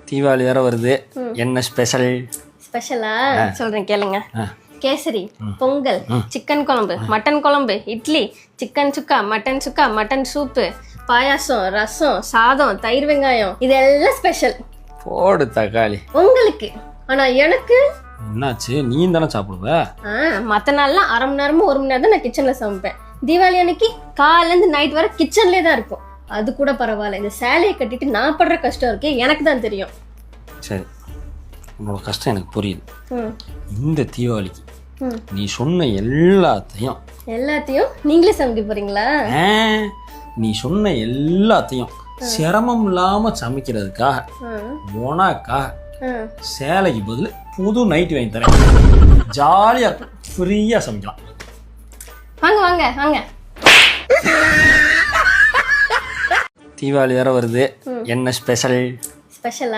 தீபாவளி வேற வருது. என்ன ஸ்பெஷல்? ஸ்பெஷலா சொல்றேன் கேளுங்க. கேசரி, பொங்கல், சிக்கன் குழம்பு, மட்டன் குழம்பு, இட்லி, சிக்கன் சுக்கா, மட்டன் சூப்பு, பாயாசம், ரசம், சாதம், தயிர் வெங்காயம், இதெல்லாம் ஸ்பெஷல். போடு தக்காளி. உங்களுக்கு. ஆனா எனக்கு என்னாச்சு? நீ தானே சாப்பிடுவ? மற்ற நாள்லாம் அரை மணி நேரமும் 1 மணி நேரம் தான் நான் கிச்சன்ல சமைப்பேன். தீபாவளி அன்னைக்கு காலையில இருந்து நைட் வரை கிச்சன்லேயே தான் இருக்கும். அது கூட பரவாயில்ல, இந்த சேலையை கட்டிட்டு நான் படுற கஷ்டம் இருக்கே எனக்கு தான் தெரியும். சரி, உன்னோட கஷ்டம் எனக்கு புரியுது. இந்த தீபாவளிக்கு நீ சொன்ன எல்லாத்தையும் நீங்களே சமைக்க போறீங்களா? நீ சொன்ன எல்லாத்தையும் சிரமம் இல்லாம சமைக்கிறதுக்காக உனக்காக சேலைக்கு பதில் புது நைட் வாங்கி தரேன். ஜாலியா ஃப்ரீயா சமைக்கலாம். வாங்க வாங்க வாங்க. தீபாவளி வேற வருது. என்ன ஸ்பெஷல்? ஸ்பெஷலா